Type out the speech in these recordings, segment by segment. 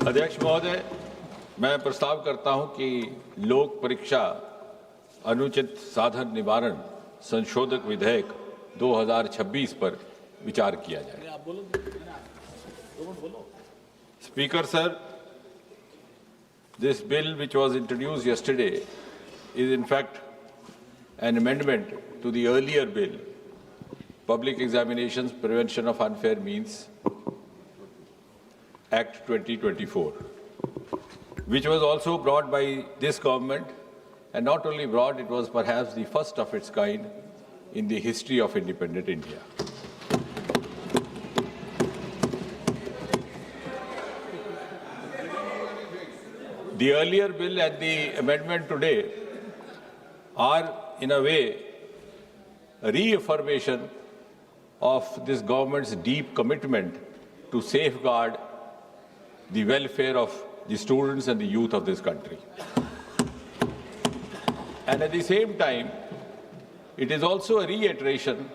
अध्यक्ष महोदय, मैं प्रस्ताव करता हूं कि लोक परीक्षा अनुचित साधन निवारण संशोधक विधेयक 2026 पर विचार किया जाए। Speaker sir, this bill which was introduced yesterday is in fact an amendment to the earlier bill, Public Examinations Prevention of Unfair Means Act 2024, which was also brought by this government, and not only brought, it was perhaps the first of its kind in the history of independent India. The earlier bill and the amendment today are, in a way, a reaffirmation of this government's deep commitment to safeguard the welfare of the students and the youth of this country. And at the same time, it is also a reiteration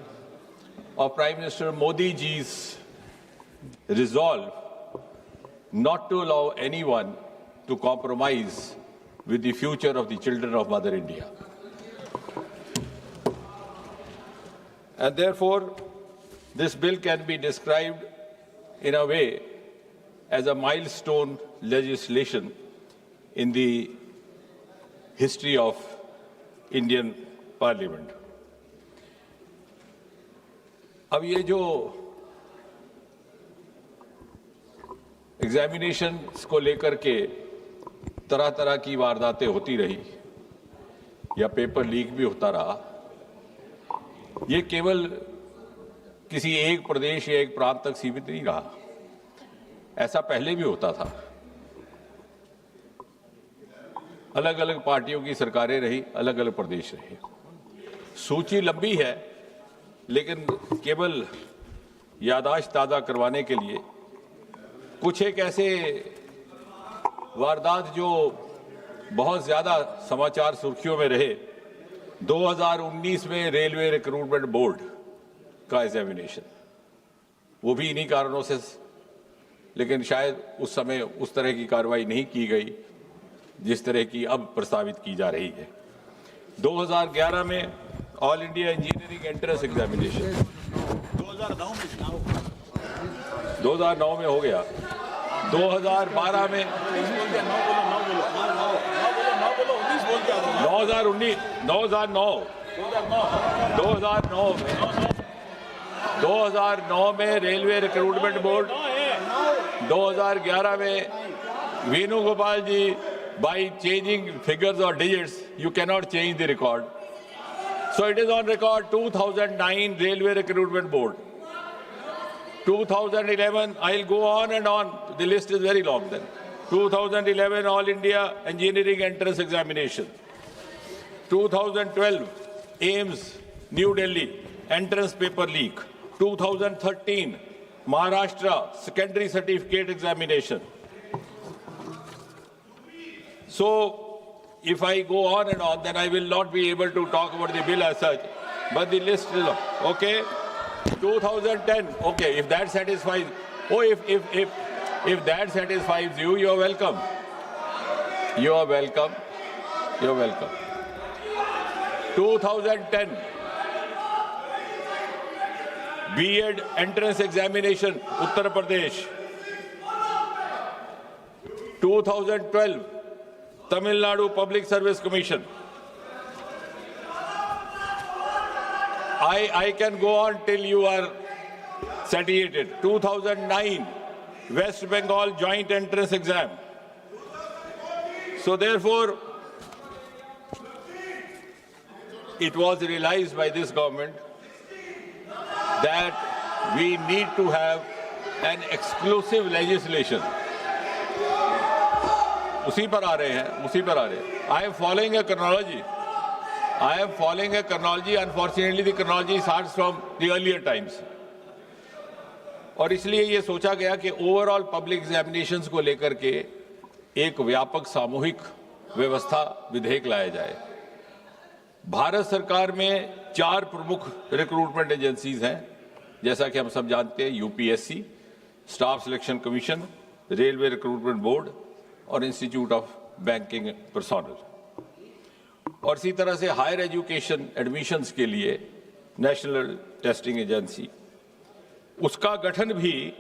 of Prime Minister Modi ji's resolve not to allow anyone to compromise with the future of the children of Mother India. And therefore, this bill can be described in a way as a milestone legislation in the history of Indian Parliament. अब ये जो examinations को लेकर के तरह तरह की वारदातें होती रही या पेपर लीक भी होता रहा, ये केवल किसी एक प्रदेश या एक प्रांत तक सीमित नहीं रहा। ऐसा पहले भी होता था। अलग अलग पार्टियों की सरकारें रही, अलग अलग प्रदेश रहे। सूची लंबी है, लेकिन केवल याददाश्त ताज़ा करवाने के लिए कुछ एक ऐसे वारदात जो बहुत ज़्यादा समाचार सुर्खियों में रहे। 2019 में रेलवे रिक्रूटमेंट बोर्ड का एग्जामिनेशन, वो भी इन्हीं कारणों से, लेकिन शायद उस समय उस तरह की कार्रवाई नहीं की गई जिस तरह की अब प्रस्तावित की जा रही है। 2011 में all India engineering entrance examination 2009 में हो गया। 2012 में 2009 में रेलवे रिक्रूटमेंट बोर्ड, 2011 में वेणुगोपाल जी, by changing figures or digits, you cannot change the record. So it is on record 2009 Railway Recruitment Board. 2011, I'll go on and on. The list is very long then. 2011 All India Engineering Entrance Examination. 2012 AIMS New Delhi Entrance Paper Leak. 2013 Maharashtra Secondary Certificate Examination. So, if I go on and on, then I will not be able to talk about the bill as such. But the list is long. Okay. 2010. Okay. If that satisfies. Oh, if that satisfies you, you are welcome. You are welcome. You are welcome. 2010. B.Ed entrance examination, Uttar Pradesh. 2012. Tamil Nadu Public Service Commission. I can go on till you are satiated. 2009 West Bengal Joint Entrance Exam. So therefore, it was realized by this government that we need to have an exclusive legislation. उसी पर आ रहे हैं। I am following a chronology. Unfortunately, the chronology starts from the earlier times. और इसलिए ये सोचा गया कि ओवरऑल पब्लिक एग्जामिनेशंस को लेकर के एक व्यापक सामूहिक व्यवस्था विधेयक लाया जाए। भारत सरकार में 4 प्रमुख रिक्रूटमेंट एजेंसीज हैं, जैसा कि हम सब जानते हैं, UPSC, staff selection commission, railway recruitment board और इंस्टीट्यूट ऑफ बैंकिंग पर्सोनल। और इसी तरह से हायर एजुकेशन एडमिशन्स के लिए नेशनल टेस्टिंग एजेंसी, उसका गठन भी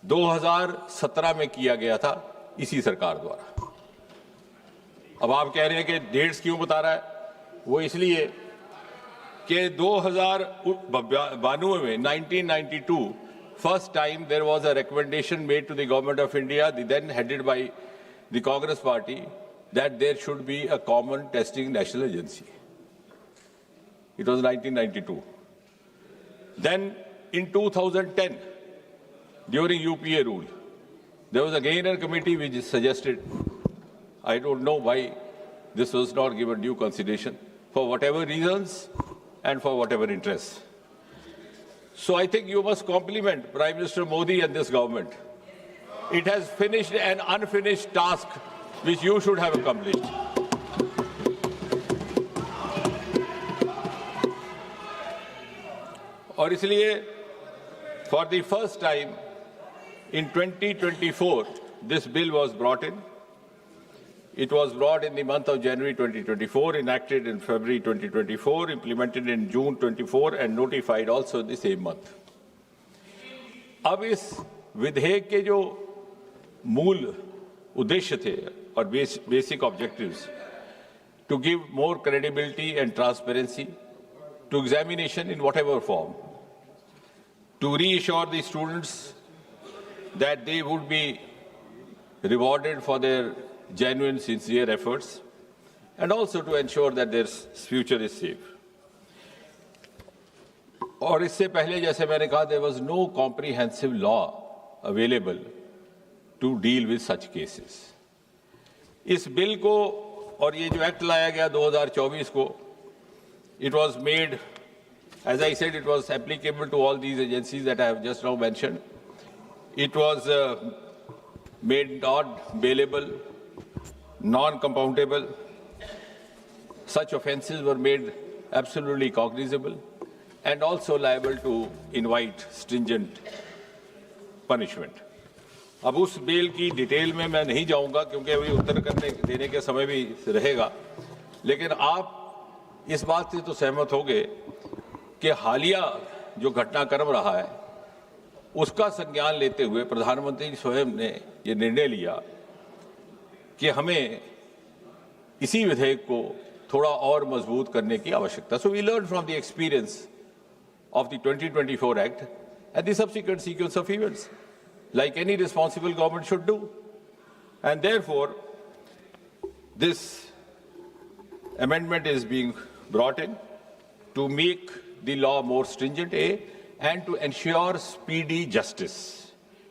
2017 में किया गया था इसी सरकार द्वारा। अब आप कह रहे हैं कि डेट्स क्यों बता रहा है, वो इसलिए कि 2092 में 1992 first time there was a recommendation made to the government of India, then headed by the Congress party, that there should be a common testing national agency. It was 1992. Then in 2010, during UPA rule, there was again a committee which suggested, I don't know why this was not given due consideration, for whatever reasons and for whatever interests. So I think you must compliment Prime Minister Modi and this government. It has finished an unfinished task which you should have accomplished. और इसलिए for the first time in 2024 this bill was brought in. It was brought in the month of January 2024, enacted in February 2024, implemented in June 24 and notified also the same month. अब इस विधेयक के जो मूल उद्देश्य थे और basic objectives, to give more credibility and transparency to examination in whatever form, to reassure the students that they would be rewarded for their genuine, sincere efforts, and also to ensure that their future is safe. और इससे पहले जैसे मैंने कहा, there was no comprehensive law available to deal with such cases. इस bill को और ये जो एक्ट लाया गया 2024 को, it was made, as I said, it was applicable to all these agencies that I have just now mentioned. It was made not bailable, non-compoundable. Such offences were made absolutely cognizable and also liable to invite stringent punishment. अब उस bill की detail में मैं नहीं जाऊंगा क्योंकि अभी उत्तर देने के समय भी रहेगा, लेकिन आप इस बात से तो सहमत होंगे कि हालिया जो घटनाक्रम रहा है उसका संज्ञान लेते हुए प्रधानमंत्री स्वयं ने ये निर्णय लिया कि हमें इसी विधेयक को थोड़ा और मजबूत करने की आवश्यकता. So we learned from the experience of the 2024 Act and the subsequent sequence of events, like any responsible government should do. And therefore, this amendment is being brought in to make the law more stringent, and to ensure speedy justice.